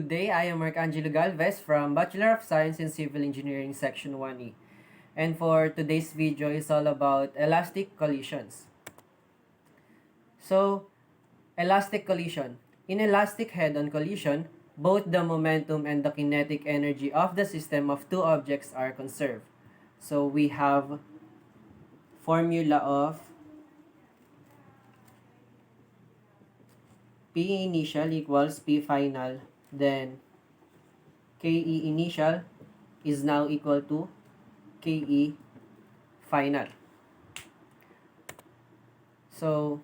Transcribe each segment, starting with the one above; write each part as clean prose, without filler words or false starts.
Good day, I am Marcangelo Galvez from Bachelor of Science in Civil Engineering Section 1E. And for today's video is all about elastic collisions. So, elastic collision. In elastic head-on collision, both the momentum and the kinetic energy of the system of two objects are conserved. So, we have formula of P initial equals P final, then KE initial is now equal to KE final. So,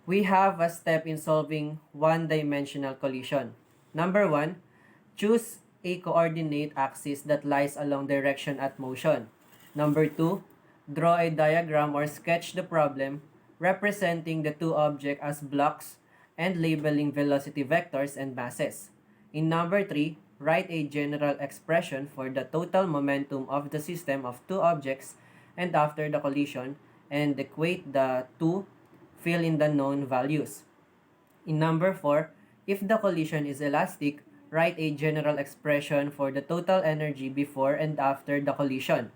we have a step in solving one-dimensional collision. Number 1, choose a coordinate axis that lies along direction at motion. Number 2, draw a diagram or sketch the problem representing the two objects as blocks and labeling velocity vectors and masses. In number 3, write a general expression for the total momentum of the system of two objects and after the collision and equate the two, fill in the known values. In number 4, if the collision is elastic, write a general expression for the total energy before and after the collision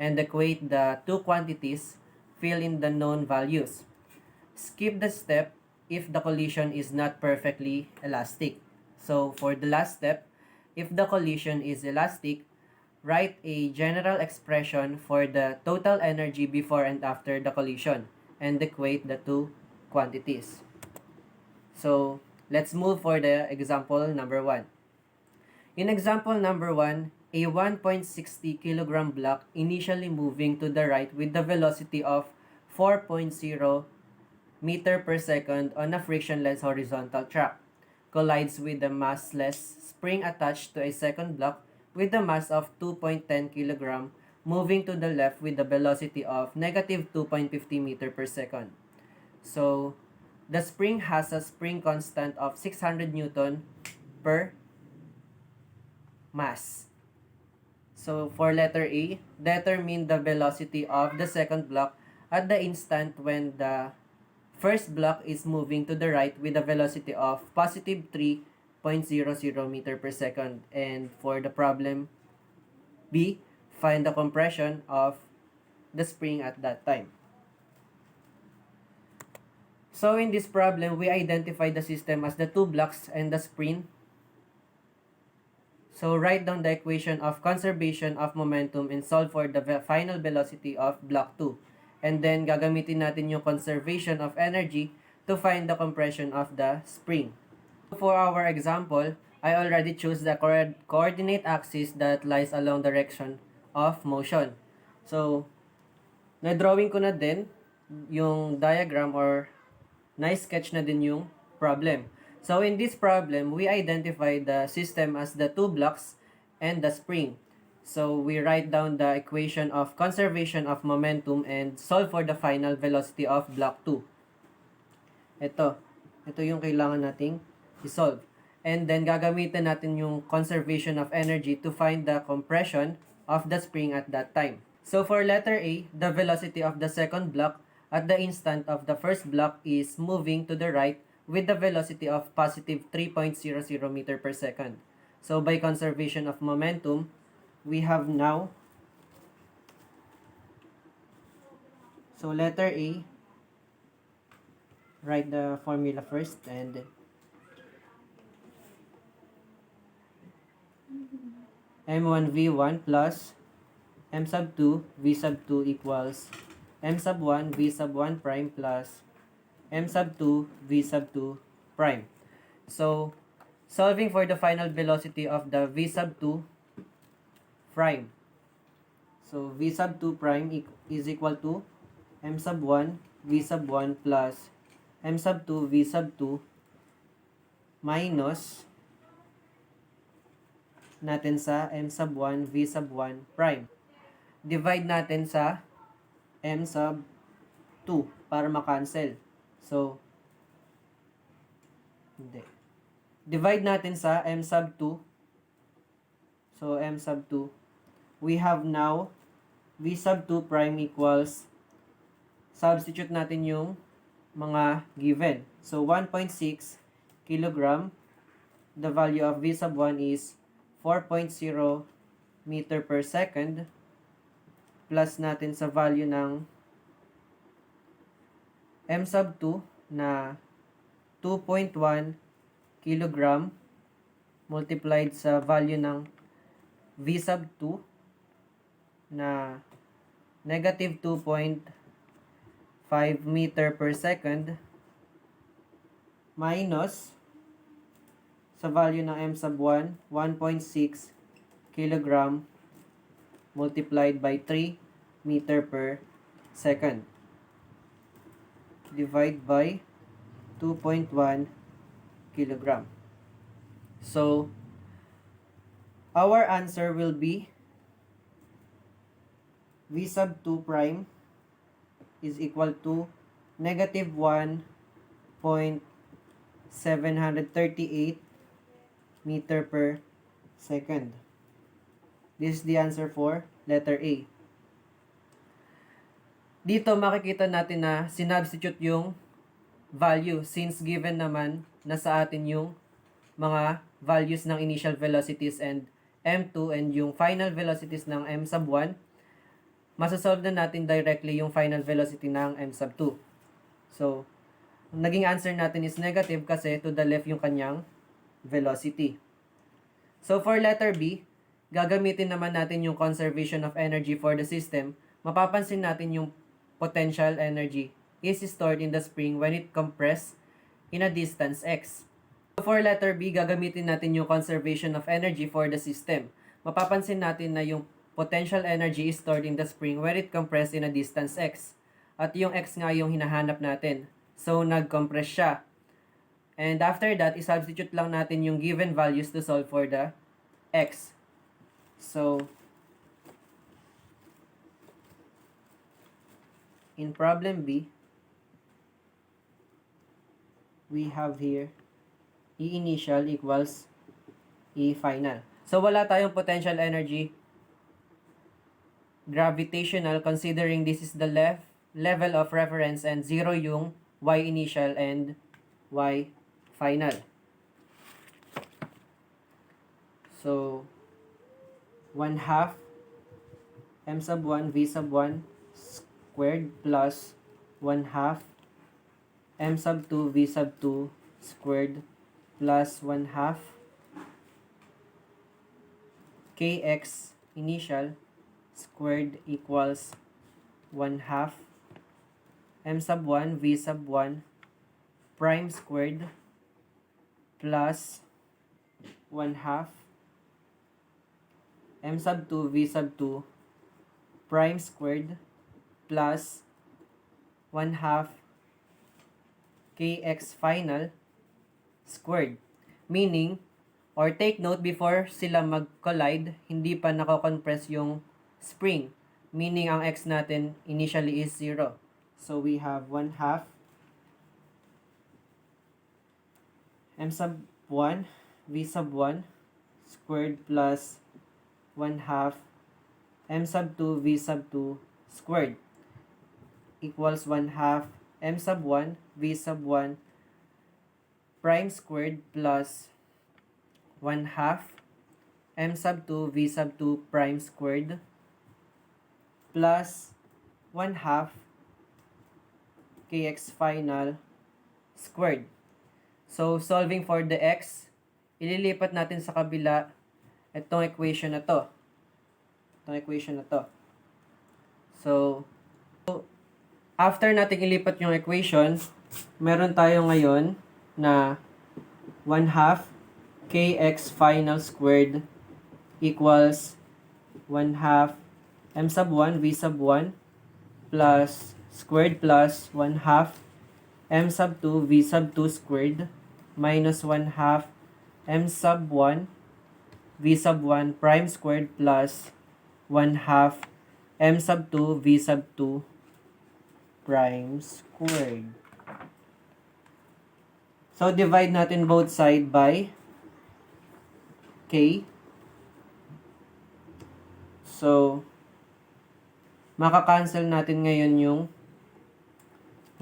and equate the two quantities, fill in the known values. Skip the step if the collision is not perfectly elastic. So for the last step, if the collision is elastic, write a general expression for the total energy before and after the collision and equate the two quantities. So let's move for the example number 1. In example number 1, a 1.60 kilogram block initially moving to the right with the velocity of 4.0 meter per second on a frictionless horizontal track collides with the massless spring attached to a second block with the mass of 2.10 kg moving to the left with the velocity of negative 2.50 meter per second. So, the spring has a spring constant of 600 Newton per mass. So, for letter A, determine the velocity of the second block at the instant when the first block is moving to the right with a velocity of positive 3.00 meter per second. And for the problem B, find the compression of the spring at that time. So in this problem, we identify the system as the two blocks and the spring. So write down the equation of conservation of momentum and solve for the final velocity of block 2. And then gagamitin natin yung conservation of energy to find the compression of the spring. For our example, I already choose the coordinate axis that lies along direction of motion. So, na-drawing ko na din yung diagram or na-sketch na din yung problem. So, in this problem, we identify the system as the two blocks and the spring. So, we write down the equation of conservation of momentum and solve for the final velocity of block 2. Ito yung kailangan nating i-solve. And then, gagamitin natin yung conservation of energy to find the compression of the spring at that time. So, for letter A, the velocity of the second block at the instant of the first block is moving to the right with the velocity of positive 3.00 meter per second. So, by conservation of momentum, we have now, so letter A, write the formula first, and M1 V1 plus M sub 2 V sub 2 equals M sub 1 V sub 1 prime plus M sub 2 V sub 2 prime. So, solving for the final velocity of the V sub 2 prime. So, V sub 2 prime is equal to M sub 1 V sub 1 plus M sub 2 V sub 2 minus natin sa M sub 1 V sub 1 prime. Divide natin sa M sub 2 para makancel. So, hindi. Divide natin sa M sub 2. So, M sub 2. We have now V sub 2 prime equals, substitute natin yung mga given. So, 1.6 kilogram the value of V sub 1 is 4.0 meter per second plus natin sa value ng M sub 2 na 2.1 kilogram multiplied sa value ng V sub 2 na negative 2.5 meter per second minus sa value ng M sub 1, 1.6 kilogram multiplied by 3 meter per second. Divide by 2.1 kilogram. So, our answer will be V sub 2 prime is equal to negative 1.738 meter per second. This is the answer for letter A. Dito makikita natin na sinubstitute yung value since given naman na sa atin yung mga values ng initial velocities and M2 and yung final velocities ng M sub 1, masasolve na natin directly yung final velocity ng M sub 2. So, naging answer natin is negative kasi to the left yung kanyang velocity. So, for letter B, gagamitin naman natin yung conservation of energy for the system. Mapapansin natin yung potential energy is stored in the spring when it compressed in a distance x. So, for letter B, gagamitin natin yung conservation of energy for the system. Mapapansin natin na yung potential energy is stored in the spring when it compressed in a distance x. At yung x nga yung hinahanap natin. So, nag-compress siya. And after that, isubstitute lang natin yung given values to solve for the x. So, in problem B, we have here E initial equals E final. So, wala tayong potential energy gravitational considering this is the level of reference and 0 yung Y initial and Y final. So, 1/2 M sub 1 V sub 1 squared plus 1/2 M sub 2 V sub 2 squared plus 1/2 Kx initial squared equals 1/2 M sub 1 V sub 1 prime squared plus 1/2 M sub 2 V sub 2 prime squared plus 1/2 Kx final squared. Meaning, or take note before sila mag-collide, hindi pa nako-compress yung spring. Meaning, ang x natin initially is 0. So, we have 1/2 M sub 1 V sub 1 squared plus 1/2 M sub 2 V sub 2 squared equals 1/2 M sub 1 V sub 1 prime squared plus 1/2 M sub 2 V sub 2 prime squared plus 1/2 Kx final squared. So, solving for the x, ililipat natin sa kabila itong equation na to. So, after natin ilipat yung equation, meron tayo ngayon na 1/2 Kx final squared equals 1/2 M sub 1 V sub 1 plus squared plus 1/2 M sub 2 V sub 2 squared minus 1/2 M sub 1 V sub 1 prime squared plus 1/2 M sub 2 V sub 2 prime squared. So, divide natin both side by K. So, makakancel natin ngayon yung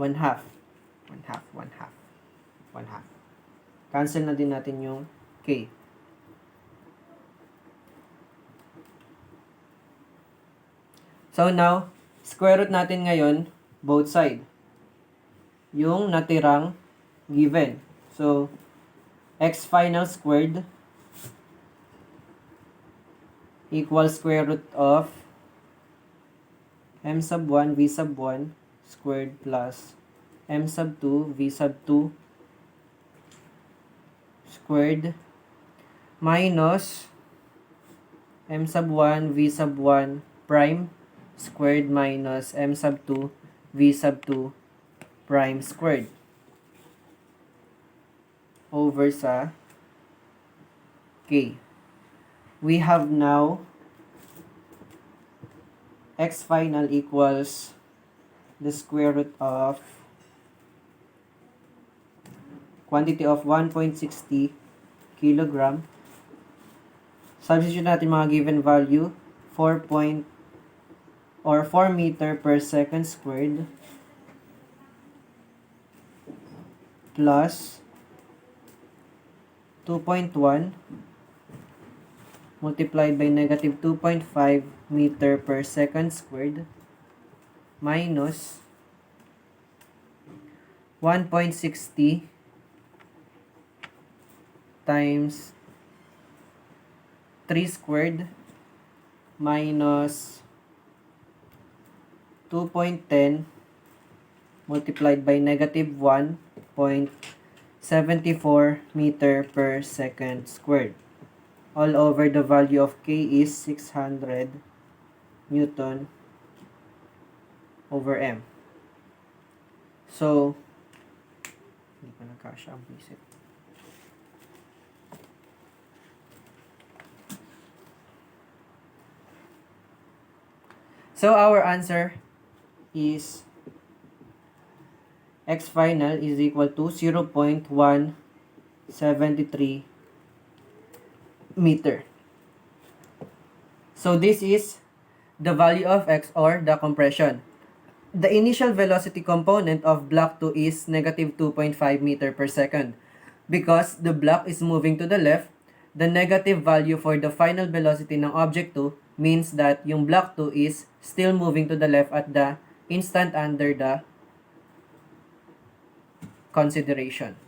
1/2. Cancel na din natin yung K. So now, square root natin ngayon, both side. Yung natirang given. So, x final squared equals square root of m sub 1 v sub 1 squared plus m sub 2 v sub 2 squared minus m sub 1 v sub 1 prime squared minus m sub 2 v sub 2 prime squared over sa k. We have now x final equals the square root of quantity of 1.60 kilogram. Substitute natin mga given value, 4 meter per second squared plus 2.1 multiplied by negative 2.5 meter per second squared minus 1.60 times 3 squared minus 2.10 multiplied by negative 1.74 meter per second squared. All over the value of K is 600 Newton over M. So, hindi pa nagkasya ang visit. So, our answer is x final is equal to 0.173 meter. So this is the value of x or the compression. The initial velocity component of block 2 is negative 2.5 meter per second. Because the block is moving to the left, the negative value for the final velocity ng object 2 means that yung block 2 is still moving to the left at the instant under the consideration.